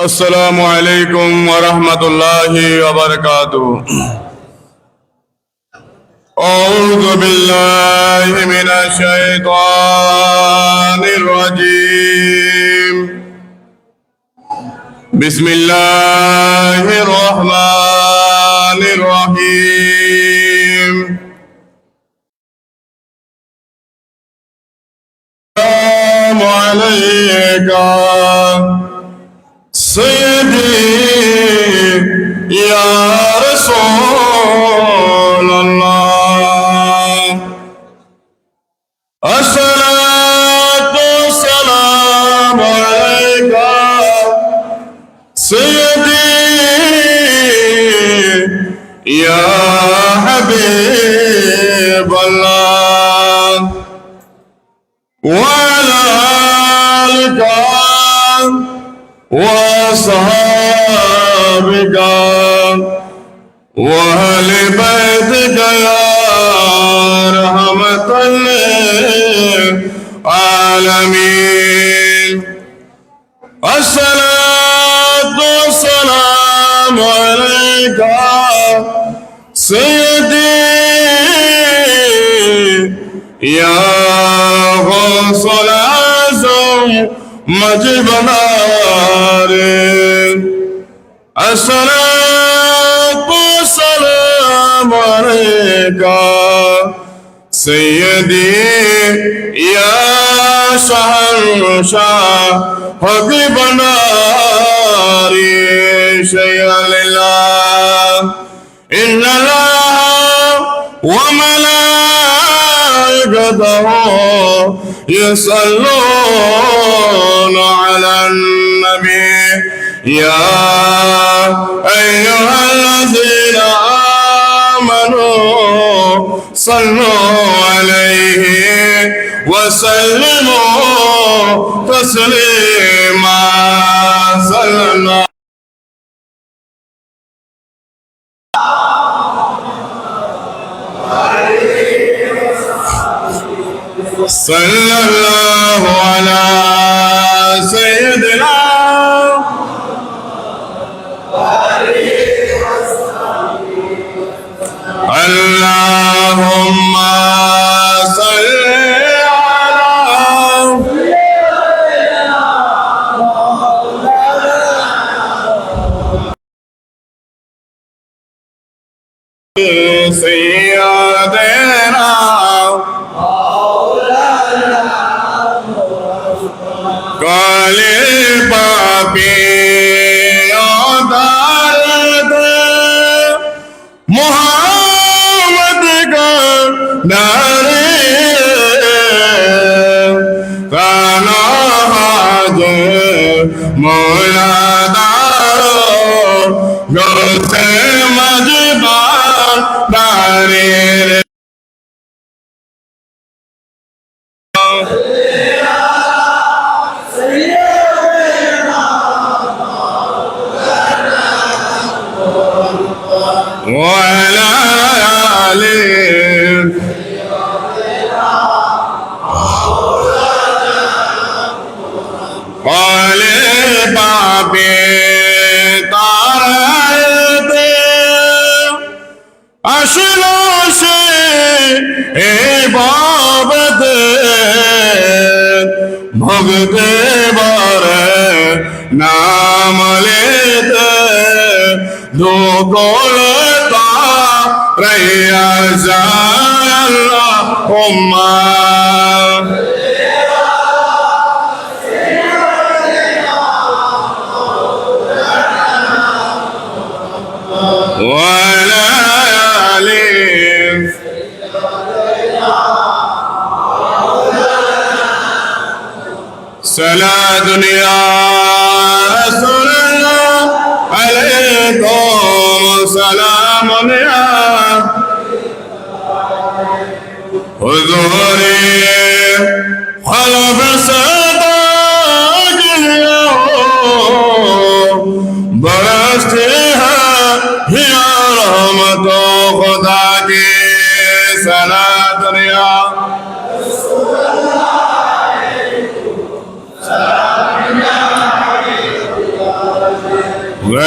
السلام عليكم ورحمة الله وبركاته. أعوذ بالله من الشيطان الرجيم. بسم الله الرحمن الرحيم. السلام عليك سيدي يا رسول الله. الصلاة والسلام عليك سيدي يا حبيب الله، وعلى آلك وصحابك وأهل بيتك يا رحمة للعالمين. الصلاة والسلام عليك سيدي يا غوث الأعظم مجيب نارين. الصلاة والسلام عليك سيدي يا شهنشاه حبيب نارين. شيئا لله إن الله وملائكته يصلون على النبي يا أيها الذين آمنوا صلوا عليه وسلموا تسليما. صلى الله صلى الله على سيدنا اللهم صل على سيدنا काले पापियों दर्द मोहम्मद का नारे काना हाजे मौला दारो गौसे मजबार नारे وعلى آله قال بابي طارت أشلوشي عبابت भगते बारे नाम लेते दो गोलता रैया जाल्ला उम्मा वाला सला दुनिया रसूल अल्लाह अलैकुम सलाम या हुजूर खलब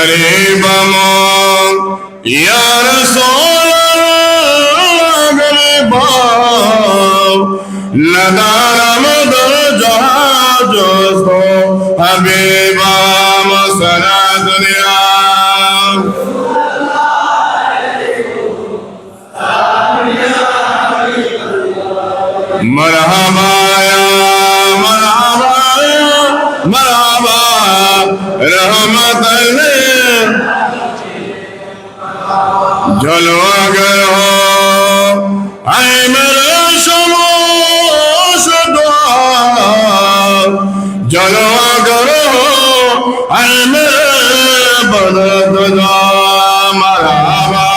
गरीब या रसूल गरीब नदारम दर जो हबीबा मसना दुनिया मरहबा मरहबा मरहबा रहमत जलवागर हो आए मेरे शमोश जलवागर हो आए मेरे बदद मरहबा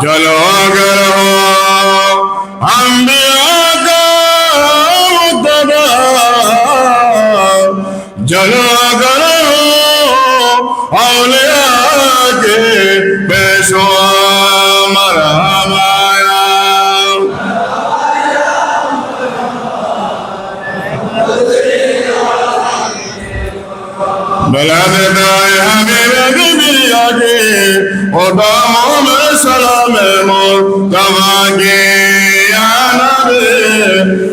जलवागर हो अंबिया का मुतबा जलवागर हो औलिया के पेशवा मरहबा बलद दाए हबीब बिरिया के ओदामों में सलाम मुस्तफा के या नबी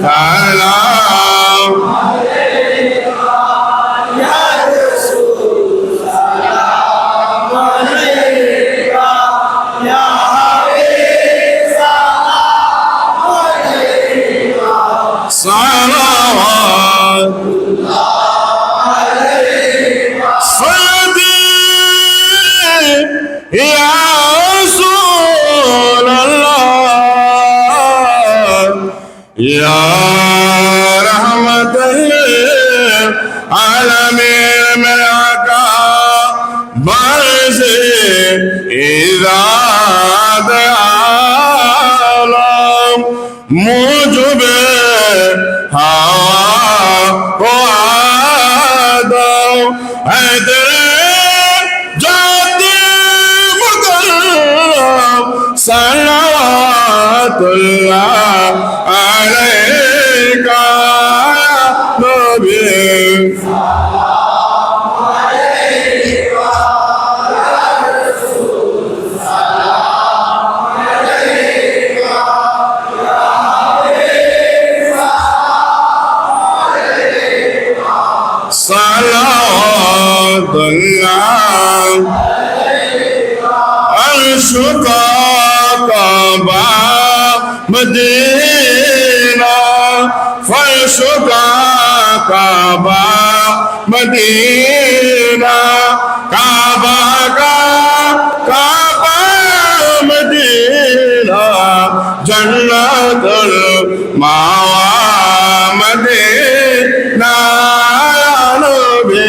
सलाम या रसूल सलाम अलैका या हबीब सलाम अलैका सलावत या रसूल अल्लाह या रहमत आलमीन मेरे आका बरसे इज़ात आलम मुझबे हवा को आदम है तेरे सल्लल्लाहु अलैका नबी सल्लल्लाहु अलैका या रसूल सल्लल्लाहु अलैका या हबीब सल्लल्लाहु अलैका सल्लल्लाहु अलैका काबा मदीना फर्श का काबा मदीना काबा का काबा मदीना जन्नतुल मावा मदीना नबी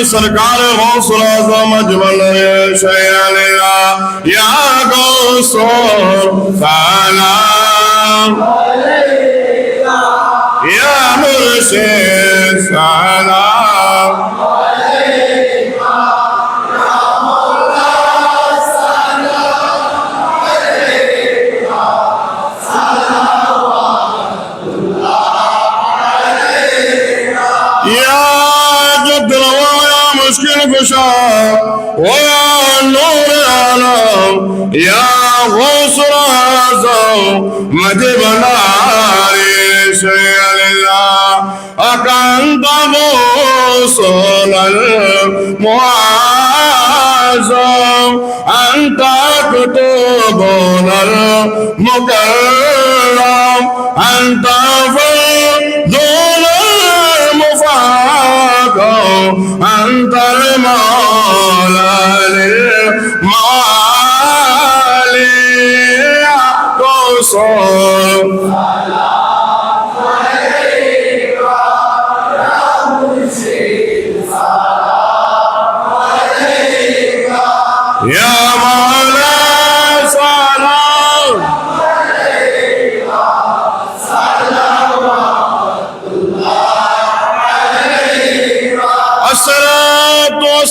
सरकार गौसुल आज़म अजमल शैला या गौसुल सलाम अलैका या मुर्शिद सलाम अलैका या मौला सलाम अलैका सलावतुल्लाह अलैका या मुश्किल कुशा या नूर आलम या गौसुल आज़म मदे बनारे शैला अकांत गौसुल मुआज़म अंत कुतुबुल मुकर्रम अंत फज़लुल मुफ़ाख़्ख़र अंत मौला लिल-मवाली गौसुल सलाम अलैका या मुर्शिद सलाम अलैका या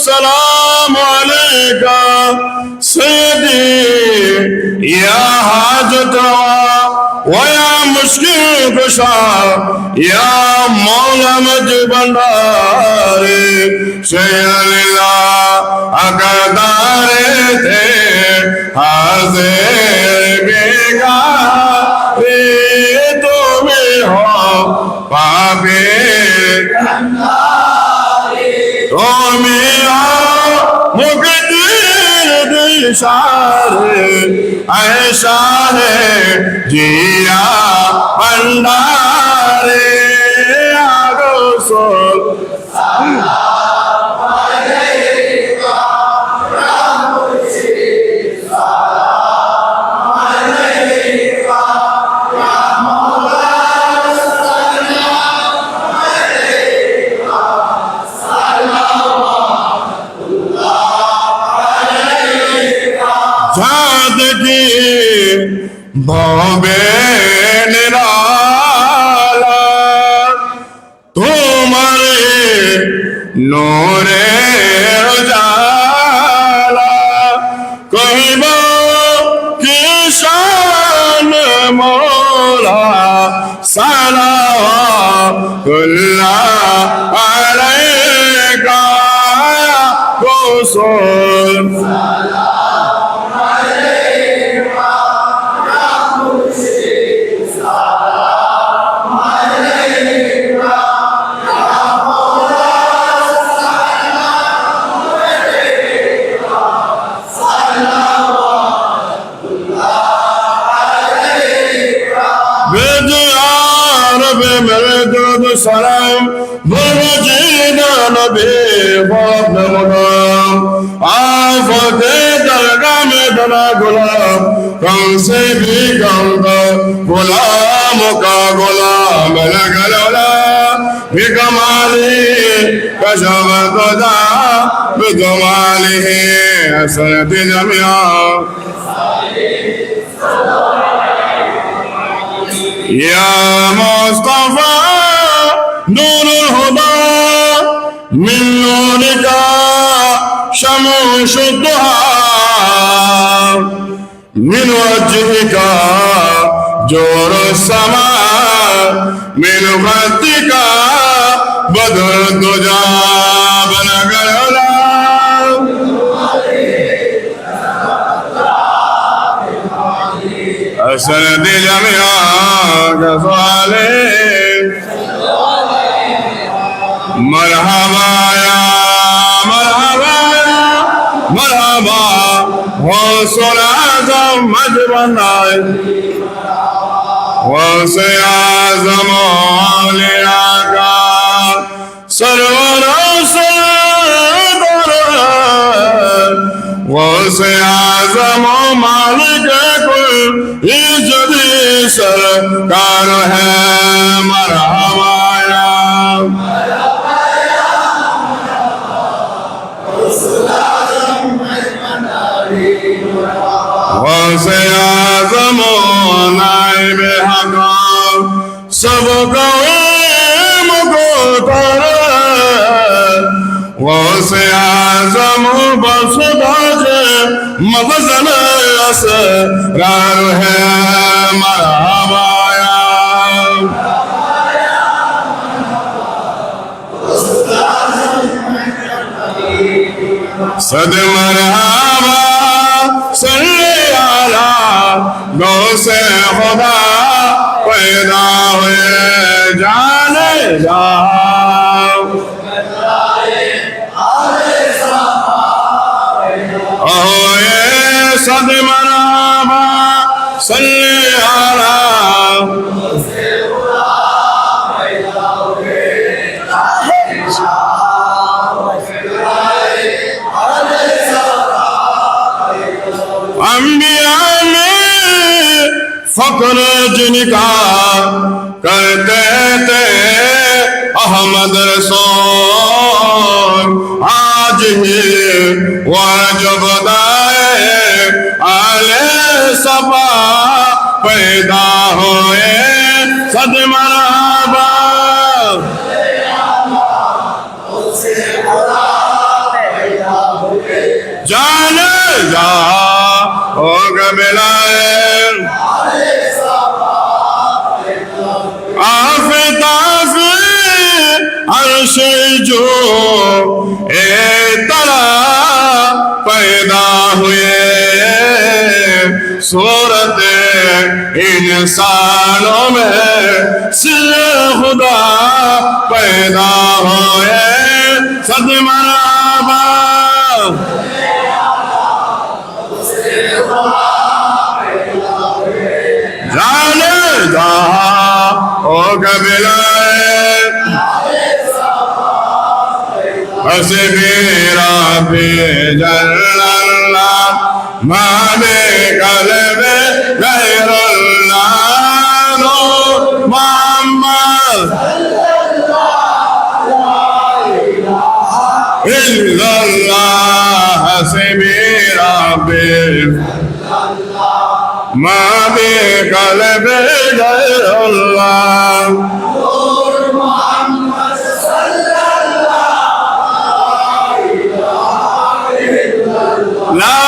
अस्सलामु अलैका सय्यदी या हाजत व या मुश्किल कुशा या मौला मुझ भंडारे शेरला अकदारे थे हाजिर बेगारे तुम्हें हो पापे तुम्हें मुकद्दर दिशारे ऐसा है जिया भंडारे आगो सोल भवे निराला तुम्हारे नूरे उजाला कहिबो की शान मौला सलावतुल्लाह अलैका रसूल सलाम बुर्जीना नबी बाप नमगाम आफते दरगाह में दला गुलाम कम से भी कम का गुलाम का गुलाम लगला बिकमाली कशफ खुदा बिकमाली हसरत जमिया या मुस्तफा नूर हुदा मिन नूरिका शमूश दुहा मिन वजहिका जोर समा मिन खतिका बदर दुजा बनगला असरद जमिया गज़ाले मरहबा या मरहबा या मरहबा गौसुल आज़म मजबनाए गौसे आज़म औलिया का सरवर गौसे आज़म मालिक कुल इज़्ज़ती सरकार है मरहबा या गौसे आज़म नाइब हक़ सब कौम को गौसे आज़म बस बाजे मग़ज़न असरार है मरहबा या सद मरहबा सल्ले अला गौसे खुदा पैदा हुए जाने जा सद मरहबा सल्ले अला अंबिया में फक्र जिनका करते थे अहमद रसूल आज ही वाजब दाए आले सफा पैदा हुए सद मरहबा जहाँ होगा मिलाए आफताब अर्श जो तला पैदा हुए सूरत इंसानों में सिर खुदा पैदा हुए सदमराबा जाने जहाँ होगा मिलाए हसे मेरा बेजल्ला माने कलबे गैरुल्लाह मोहम्मद इल्लल्लाह हसे मेरा माने कलबे गैरुल्लाह ला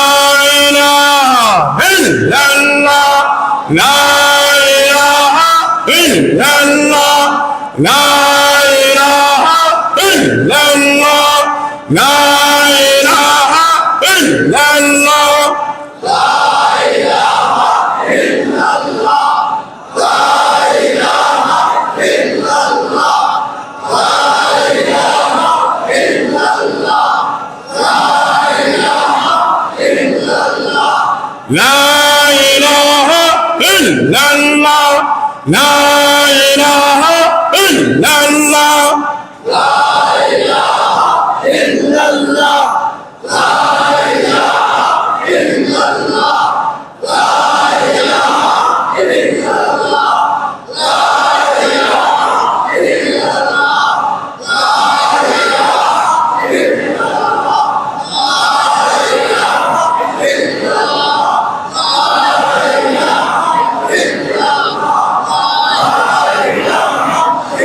इलाहा इल्लल्लाह ला इलाहा इल्लल्लाह ला इलाहा इल्लल्लाह ला इलाहा इल्लल्लाह لا إله إلا الله لا إله إلا الله لا إله إلا الله لا إله إلا الله لا إله إلا الله لا إله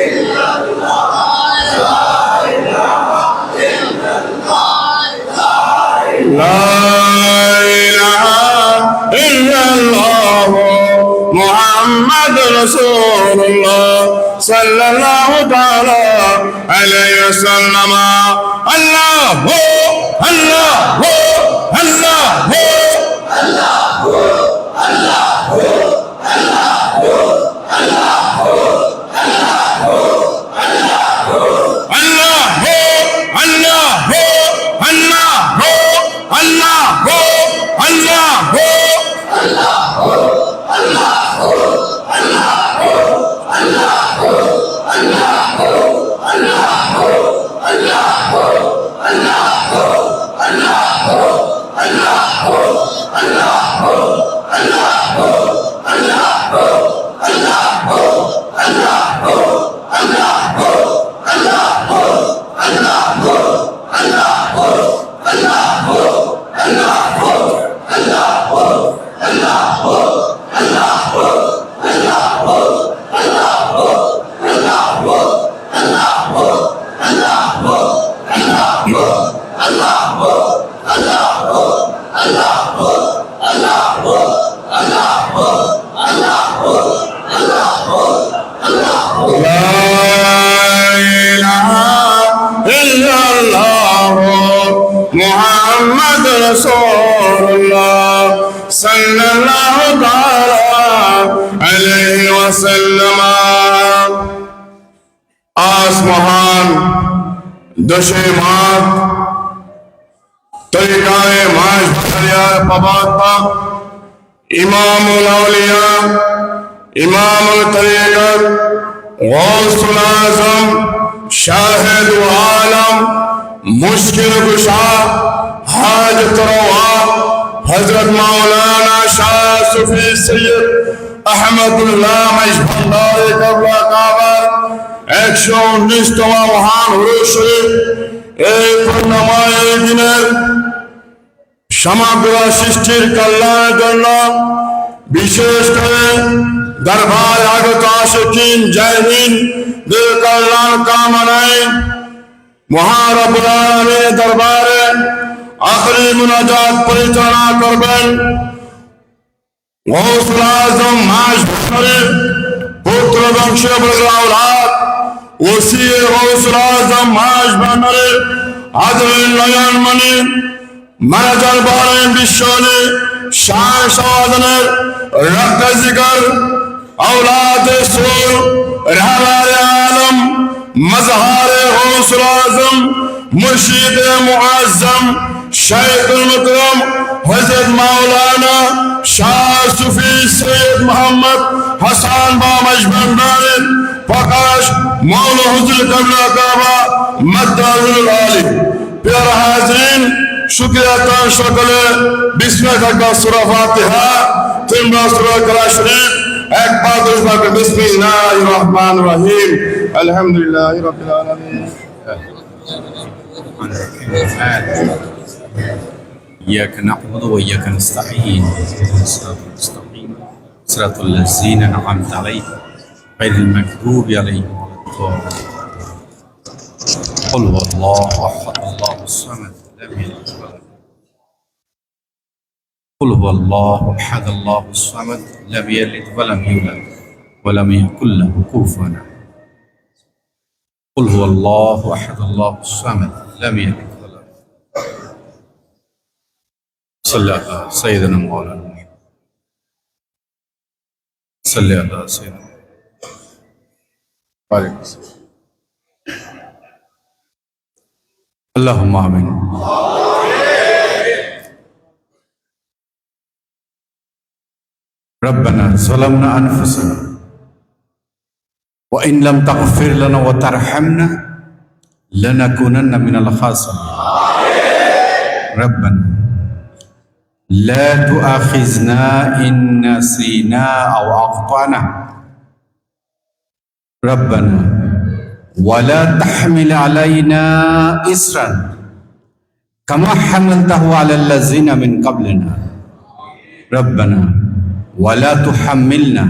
إلا الله لا إله إلا الله لا إله إلا الله محمد رسول الله صلى الله تعالى عليه وسلم الله الله الله محمد رسول الله صلى الله عليه وسلم आसमान दशेमात तरीकाए माश बखरिया पबाता इमामुल औलिया इमामुल तरीकत गौसुल आज़म शाहिद आलम मुश्किल कुशा हाजत रवा हजरत मौलाना शाह सूफी सैयद अहमदुल्लाह मजभंडारी कबला काबर 119তম মহান হুরুস শরীফ এই পূর্ণময় দিনের সমগ্র সৃষ্টির কল্যাণের জন্য বিশেষ করে দরবার আগত আশিকিন জাহিদিন দিল কল্যাণ কামনায় মহান রব্বুল আলামিনের দরবারে আখরি মুনাজাত পরিচালনা করবেন গৌসুল আজম মাস ভান্ডারের পুত্র বংশীয় আওলাদ ওসি গৌসুল আজম মাস ভান্ডারের আদরের নয়নমণি ম্যানেজার বলেন বিশ্বনে শাহ সওয়াদনের রক্ত জিগর औलाद रसूल रहबर आलम मजहर गौसुल आजम मुर्शिद मुअज्जम शेखुल मुकरम हजरत मौलाना शाह सूफी सैयद मोहम्मद हसन बामश भंडारी प्रकाश मौला हुजूर कबला काबा मद्दाजुल आली प्यारे हाज़रीन शुक्रिया तान शकले बिस्मिल्लाह सूरा फातिहा तिमरा सूरा कलाम शरीफ एक बार दूसरा के बिस्मिल्लाहिर रहमानिर रहीम अल्हम्दुलिल्लाहि रब्बिल आलमीन إياك نعبد وإياك نستعين اهدنا الصراط المستقيم صراط الذين أنعمت عليهم غير المغضوب عليهم ولا الضالين قل هو الله أحد الله الصمد لم يلد ولم قل هو الله أحد الله الصمد لم يلد ولم يولد ولم يكن له كفوا أحد قل هو الله أحد الله الصمد لم يلد ولم يولد صلى على سيدنا مولانا محمد صلى على سيدنا محمد اللهم آمين ربنا ظلمنا أنفسنا وإن لم تغفر لنا وترحمنا لنكونن من الخاسرين ربنا لا تؤاخذنا إن نسينا أو أخطأنا ربنا ولا تحمل علينا إصرا كما حملته على الذين من قبلنا ربنا ولا تحملنا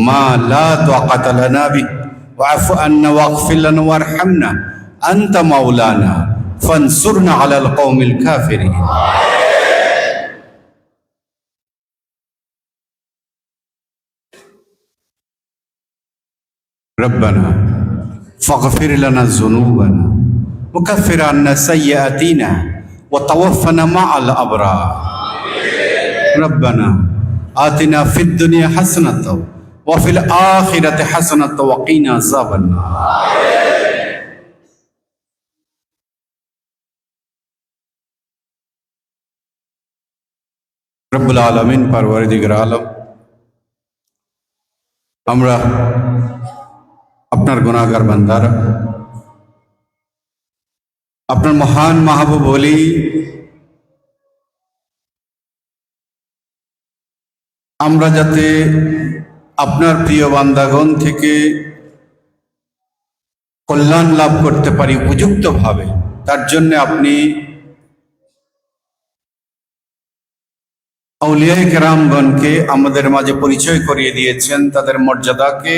ما لا طاقة لنا به واعف عنا واغفر لنا وارحمنا أنت مولانا فانصرنا على القوم الكافرين ربنا فاغفر لنا ذنوبنا وكفر عنا سيئاتنا وتوفنا مع الأبرار ربنا آتنا في الدنيا حسنة وفي الآخرة حسنة وقنا عذاب النار রব্বুল আলামিন পরওয়ারদিগার আলম আমরা আপনার গুনাহগার বান্দারা আপনার মহান মাহবুব বলি আমরা যাতে আপনার প্রিয় বান্দাগণ থেকে কল্যাণ লাভ করতে পারি উপযুক্তভাবে, তার জন্য আপনি আউলিয়ায়ে কেরামগণকে আমাদের মাঝে পরিচয় করিয়ে দিয়েছেন, তাদের মর্যাদাকে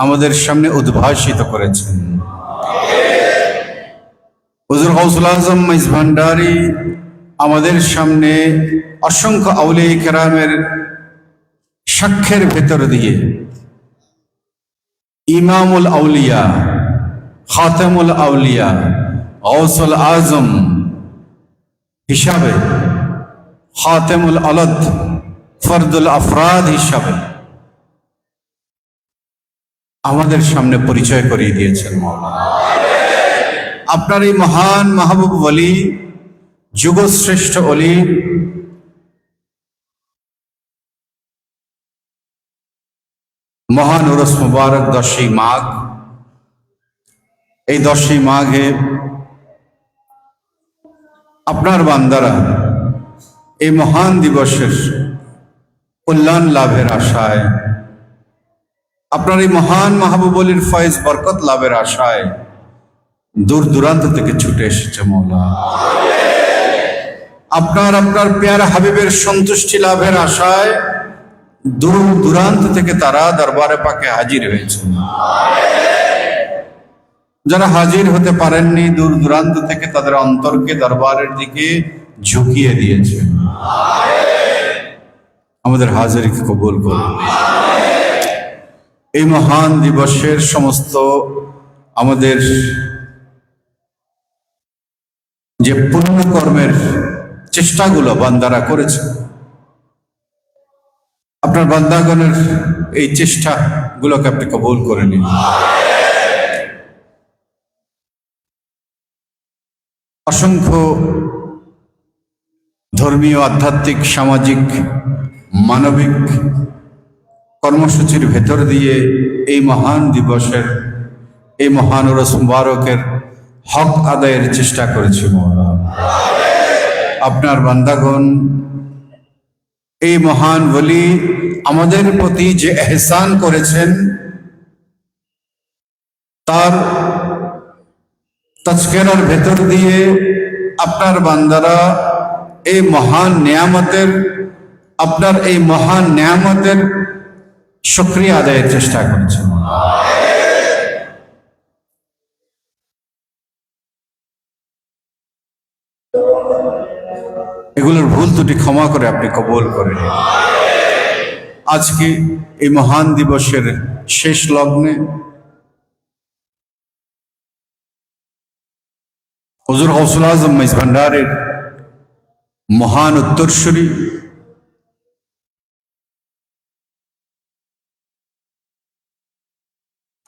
আমাদের সামনে উদ্ভাসিত করেছেন। হুজুর গৌসুল আজম মাইজ ভান্ডারী আমাদের সামনে অসংখ্য আউলিয়ায়ে কেরামের সাক্ষ্যের ভেতর দিয়ে ইমামুল আউলিয়া, খাতেমুল আউলিয়া, গৌসুল আজম হিসাবে, খাতেমুল আলদ, ফরদুল আফরাদ হিসাবে আমাদের সামনে পরিচয় করিয়ে দিয়েছেন মাওলানা। আপনার এই মহান মাহবুব ওলি, যুগশ্রেষ্ঠ ওলি, মহান উরস মুবারক 10ই মাঘ, এই 10ই মাঘে আপনার বান্দারা এই মহান দিবসের কল্যাণ লাভের আশায়, আপনার এই মহান মাহবুব ওলির ফয়েজ বরকত লাভের আশায় দূর দূরান্ত থেকে ছুটে এসেছে মওলা। আপনার প্যারা হাবিবের সন্তুষ্টি লাভের আশায় দূর দূরান্ত থেকে তারা দরবারে পাকে হাজির হয়েছে। যারা হাজির হতে পারেননি, দূর দূরান্ত থেকে তাদের অন্তরকে দরবারের দিকে ঝুঁকিয়ে দিয়েছেন। আমাদের হাজিরিকে কবুল করুন। এই মহান দিবসের সমস্ত আমাদের যে পুণ্যকর্মের চেষ্টাগুলো বান্দারা করেছে, আপনার বান্দাগণের এই চেষ্টাগুলোকে আপনি কবুল করে নিন। অসংখ্য ধর্মীয়, আধ্যাত্মিক, সামাজিক, মানবিক কর্মসূচির ভেতর দিয়ে এই মহান দিবসের, এই মহান ওরস মুবারকের হক আদায়ের চেষ্টা করেছি মওলা। আপনার বান্দাগণ এই মহান ওলি আমাদের প্রতি যে এহসান করেছেন, তার তাজকিরার ভেতর দিয়ে আপনার বান্দারা এই মহান নিয়ামতের, আপনার এই মহান নিয়ামতের শুকরিয়া আদায়ের চেষ্টা করেছেন। এগুলোর ভুল ত্রুটি ক্ষমা করে আপনি কবুল করেন। আজকে এই মহান দিবসের শেষ লগ্নে হুজুর গৌসুল আজম মাইজ ভান্ডারের মহান উত্তরসূরি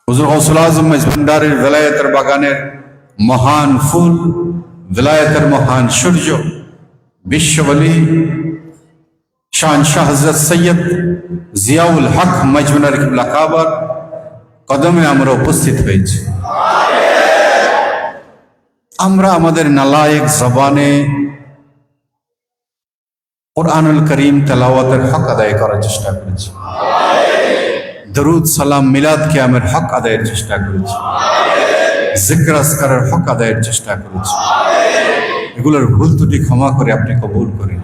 হুজুর গৌসুল আজম মাইজ ভান্ডারের বেলায়েতের বাগানের মহান ফুল, বেলায়েতের মহান সূর্য, বিশ্ববলি শাহনশাহ হযরত সৈয়দ জিয়াউল হক মজমুনার কিবলা কাবার কদমে আমরা উপস্থিত হয়েছি। আমরা আমাদের নালায়েক জবানে কুরআনুল করিম তেলাওয়াতের হক আদায় করার চেষ্টা করেছি, দরুদ সালাম মিলাদ কিয়ামের হক আদায়ের চেষ্টা করেছি, জিক্র আজকারের হক আদায়ের চেষ্টা করেছি। এগুলোর ভুল ত্রুটি ক্ষমা করে আপনি কবুল করেন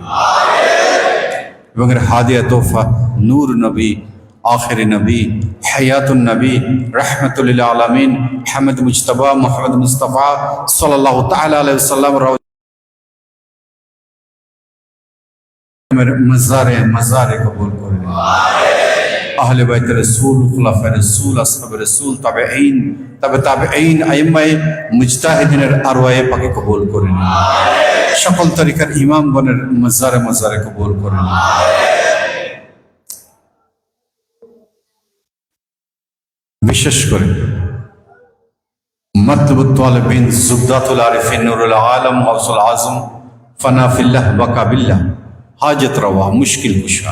এবং এর হাদিয়া তোহফা নূর নবী, আখির নবী, হায়াতুন নবী, রাহমাতুল লিল আলামিন হামিদ মুজতবা মুহাম্মদ মুস্তাফা সাল্লাল্লাহু তাআলা আলাইহি ওয়াসাল্লাম মাজারে কবুল করেন। আহলে বাইত রাসূল, খুলাফায়ে রাসূল, আসহাবে রাসূল, তাবেঈন, তাবেঈন, আইম্মায়ে মুজতাহিদিনের আরওয়ায়ে পাকে কবুল করেন। সকল তরিকার ইমামগণের মাজারে কবুল করেন। বিশেষ করে মাতলুবুত তালিবিন, জুবদাতুল আরিফিন, নুরুল আলম, গৌসুল আজম, ফানা ফিল্লাহ, বাকা বিল্লাহ, হাজত রওয়া, মুশকিল কুশা,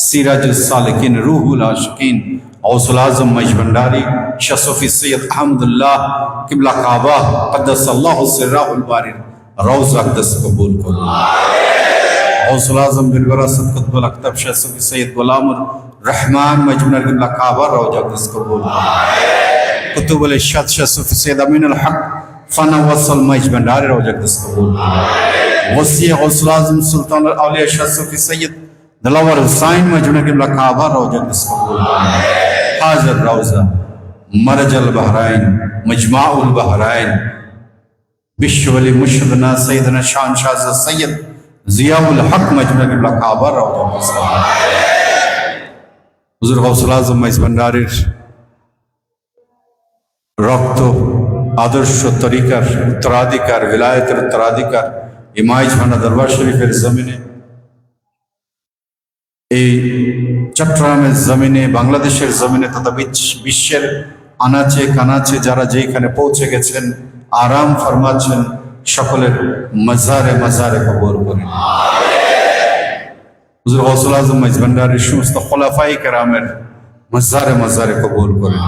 সিরাজুল সালিকিন, রুহুল আশিকিন, গৌসুল আজম মাইজ ভান্ডারি, শাহ সুফি সৈয়দ আহমদুল্লাহ কিবলা কাবা কদ্দাসাল্লাহু সিররাহুল বারির রওজা আকদাস কবুল করুন। গৌসুল আজম বিল ওয়ারাসাত কুতুবুল আকতাব শাহ সুফি সৈয়দ গোলামুর রহমান মজমুনার কিবলা কাবা রওজা আকদাস কবুল করুন। কুতুবুল ইরশাদ শাহ সুফি সৈয়দ আমিনুল হক ফানা ওয়াসাল মাইজ ভান্ডারি রওজা আকদাস কবুল করুন। ওসিয়া গৌসুল আজম সুলতানুল আউলিয়া শাহ সুফি সৈয়দ দিলাওয়ার হুসাইন মজমুনার কিবলা কাবা রওজা আকদাস কবুল করুন। হাজির রওজা মারজাল বাহরাইন, মজমাউল বাহরাইন, বিশ্ববলি মুর্শিদনা সৈয়দনা শাহনশাহ সৈয়দ জিয়াউল হক মজমুনার কিবলা কাবা রওজা আকদাস কবুল করুন। হুজুর গৌসুল আজম মাইজ ভান্ডারির রক্ত, আদর্শ, তরিকার উত্তরাধিকার, বিলায়েতের উত্তরাধিকার ইমাইজ ভান্ডা দরবার শরীফের জমিনে, এই চট্টগ্রামের জমিনে, বাংলাদেশের জমিনে তথা বিশ্বের আনাচে কানাচে যারা যেখানে পৌঁছে গেছেন, আরাম ফরমাচ্ছেন, সকলের মাজারে কবুল করেন। হুজুর গৌসুল আজম মাইজ ভান্ডারির সমস্ত খোলাফায়ে কেরামের মাজারে কবুল করেন।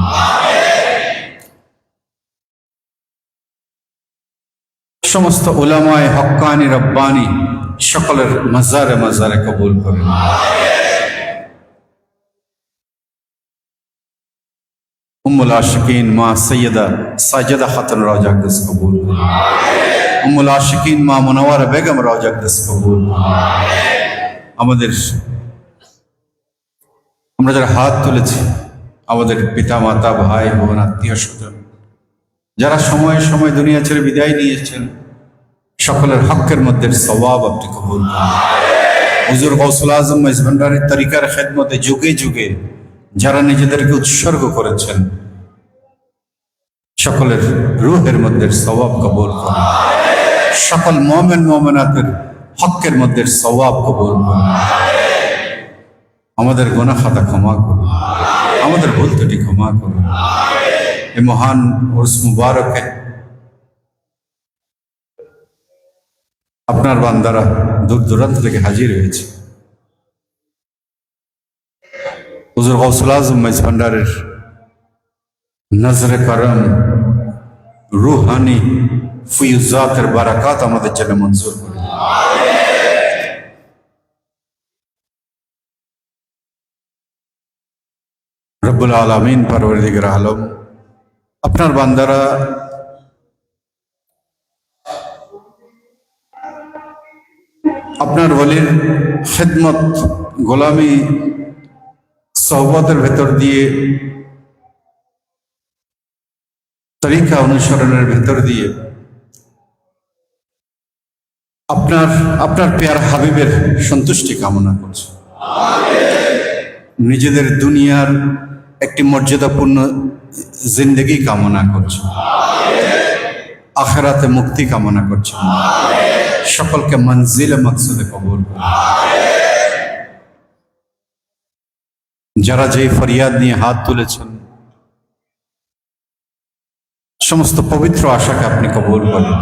সমস্ত উলামায়ে হক্কানি রব্বানি সকলের মাজারে কবুল করেন। উম্মুল আশিকিন মা সৈয়দা সাজেদা খাতুন রওজা আকদাস কবুল করুন। উম্মুল আশিকিন মা মুনাওয়ারা বেগম রওজা আকদাস কবুল করুন। আমরা যারা হাত তুলেছি, আমাদের পিতা মাতা, ভাই বোন, আত্মীয় স্বজন যারা সময়ে দুনিয়া ছেড়ে বিদায় নিয়েছেন, সকলের হকের মধ্যে সওয়াব আপনি কবুল করুন। হুজুর গৌসুল আজম মাইজ ভান্ডারীর তরিকার খেদমতে যুগে যুগে যারা নিজেদেরকে উৎসর্গ করেছেন, সকলের রূহের মধ্যে সওয়াব কবুল করুন। সকল মুমিন মুমিনাতের হকের মধ্যে সওয়াব কবুল করুন। আমাদের গুনাহ খাতা ক্ষমা করুন, আমাদের ভুল ত্রুটি ক্ষমা করুন। এই মহান উরস মুবারকে আপনার বান্দারা দূর দূরান্ত থেকে হাজির হয়েছে। হুজুর গৌসুল আজম মাইজ ভান্ডারের নজরে করম, রুহানি ফিউজাতের বারাকাত আমাদের জন্য মঞ্জুর করুন। রব্বুল আলামিন পরওয়ারদিগার আলম, আপনার বান্দারা আপনার ওলির খেদমত, গোলামি, সহবতের ভেতর দিয়ে, তরিকা অনুসরণের ভেতর দিয়ে আপনার পেয়ার হাবিবের সন্তুষ্টি কামনা করছে। নিজেদের দুনিয়ার একটি মর্যাদাপূর্ণ জিন্দেগি কামনা করছে, আখিরাতে মুক্তি কামনা করছে। সকলকে মঞ্জিলে মকসুদে কবুল করুন। যারা যে ফরিয়াদ নিয়ে হাত তুলেছেন, সমস্ত পবিত্র আশাকে আপনি কবুল করেন।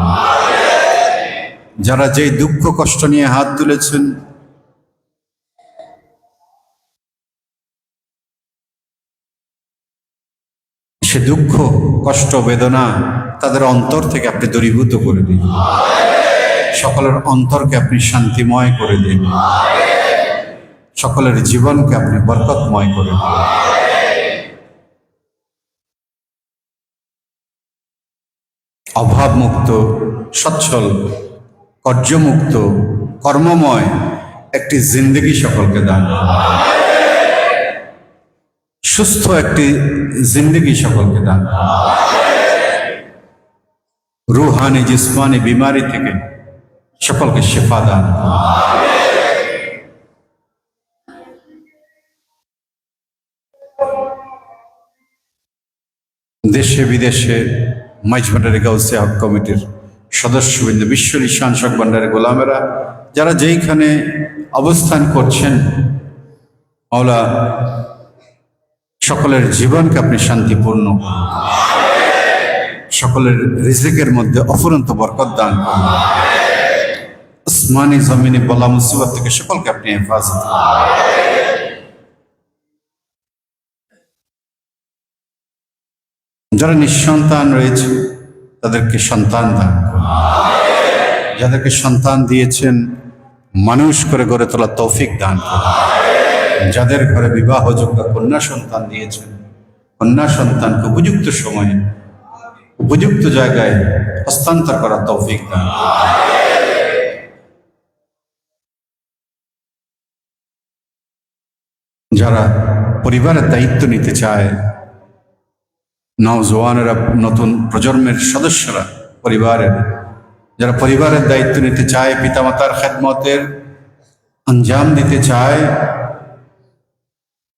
যারা যে দুঃখ কষ্ট নিয়ে হাত তুলেছেন, সে দুঃখ কষ্ট বেদনা তাদের অন্তর থেকে আপনি দূরীভূত করে দিন। সকলের অন্তরকে আপনি শান্তিময় করে দিন। সকলের জীবনকে আপনি বরকতময় করে দিন। অভাবমুক্ত, সচ্ছল, কর্যমুক্ত, কর্মময় একটি জিন্দেগি সকলকে দান করুন। সুস্থ একটি জিন্দেগি সকলকে দান করুন। রুহানি জিসমানি বিমারি থেকে সকলকে শিফা দান করুন। দেশে বিদেশে মাইজ ভান্ডারী গাউসিয়া হক কমিটির সদস্যবৃন্দ, বিশ্ব ঈশান শক ভান্ডারী গোলামেরা যারা যেইখানে অবস্থান করছেন, মাওলা সকলের জীবনকে আপনি শান্তিপূর্ণ করুন। সকলের রিজিকের মধ্যে অফুরন্ত বরকত দান করুন। আসমানি জমিনি বলা মুসিবত থেকে সকলকে আপনি হেফাজত করুন। যারা নিঃসন্তান রয়েছে তাদেরকে সন্তান দান করুন। যাদেরকে সন্তান দিয়েছেন মানুষ করে গড়ে তোলা তৌফিক দান করুন। যাদের ঘরে বিবাহযোগ্য কন্যা সন্তান দিয়েছেন, কন্যা সন্তানকে উপযুক্ত সময়ে উপযুক্ত জায়গায় হস্তান্তর করার তৌফিক দান করুন। যারা পরিবারের দায়িত্ব নিতে চায়, নওজওয়ানেরা, নতুন প্রজন্মের সদস্যরা, যারা পরিবারের দায়িত্ব নিতে চায়, পিতামাতার খেদমতের আঞ্জাম দিতে চায়,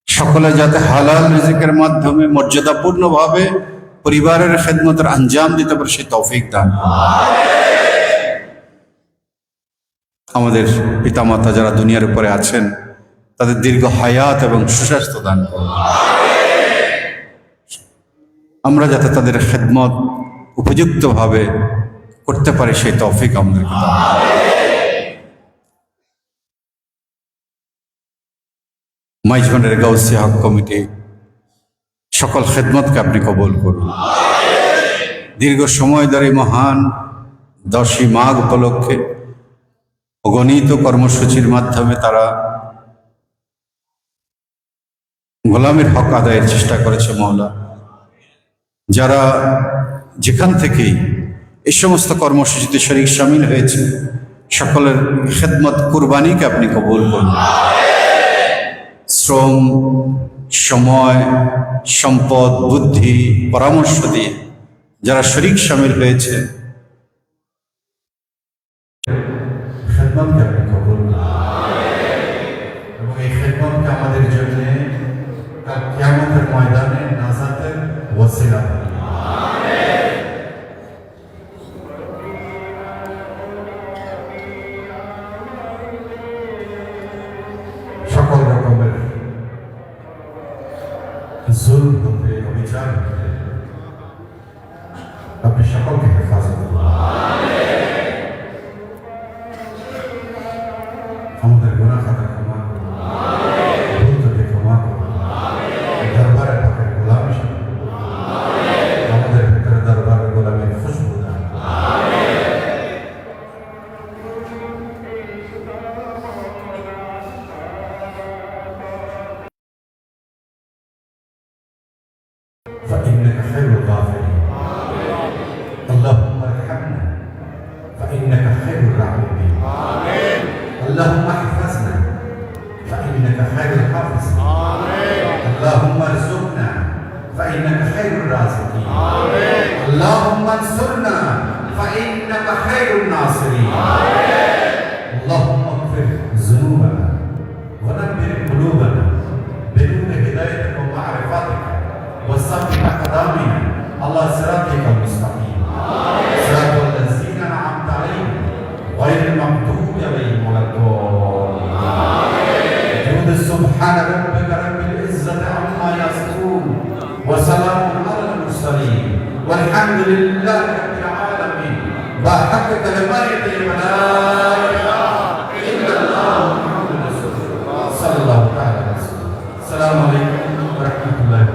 সকলে যাতে হালাল রিজিকের মাধ্যমে মর্যাদাপূর্ণভাবে পরিবারের খেদমতের আঞ্জাম দিতে পারে সেই তৌফিক দান করুন। আমাদের পিতামাতা যারা দুনিয়ার উপরে আছেন তাদের দীর্ঘ হায়াত এবং সুস্বাস্থ্য দান করুন। আমরা যাতে তাদের খেদমত উপযুক্তভাবে করতে পারি সেই তৌফিক আমাদেরকে দান করুন। মাইজ ভান্ডারী গাউসিয়া হক কমিটি সকল খেদমতকে আপনি কবুল করুন। দীর্ঘ সময় ধরে মহান 10ই মাঘ উপলক্ষে অগণিত কর্মসূচির মাধ্যমে তারা গোলামের হক আদায়ের চেষ্টা করেছে। মাওলা, যারা যেখান থেকেই এই সমস্ত কর্মসূচিতে শরীক শামিল হয়েছে সকলের খেদমত কুরবানিকে আপনি কবুল করুন। শ্রম, সময়, সম্পদ, বুদ্ধি, পরামর্শ দিয়ে যারা শরীক শামিল হয়েছে খেদমতকে আপনি কবুল করুন এবং এই খেদমতকে আমাদের জন্য কাল কিয়ামতের ময়দানে নাজাতের ওসিলা বানান। সকল রকমের জুলম হতে অবিচার হতে আপনি সকলকে হেফাজত করুন। আমাদের গুনাহ খাতা ক্ষমা করুন, ভুল ত্রুটি ক্ষমা করুন, দরবারে পাকের গোলামি শামিল করুন, আমাদের ভিতরে দরবারে গোলামির খুশবু দান করুন। فإنك خير الغافرين اللهم ارحمنا فإنك خير الراحمين اللهم احفظنا فإنك خير الحافظين اللهم ارزقنا فإنك خير الرازقين اللهم انصرنا فإنك خير الناصرين اللهم اغفر ذنوبنا ونبر قلوبنا بنور هدايتك ومعرفتك وثبت أقدامنا على صراطك المستقيم صراط الذين أنعمت عليهم غير المغضوب عليهم ولا الضالين سبحان ربك رب العزة عما يصفون وسلام على المرسلين والحمد لله رب العالمين بحق كلمات لا إله إلا الله محمد رسول الله صلى الله عليه وسلم. السلام عليكم ورحمة الله وبركاته.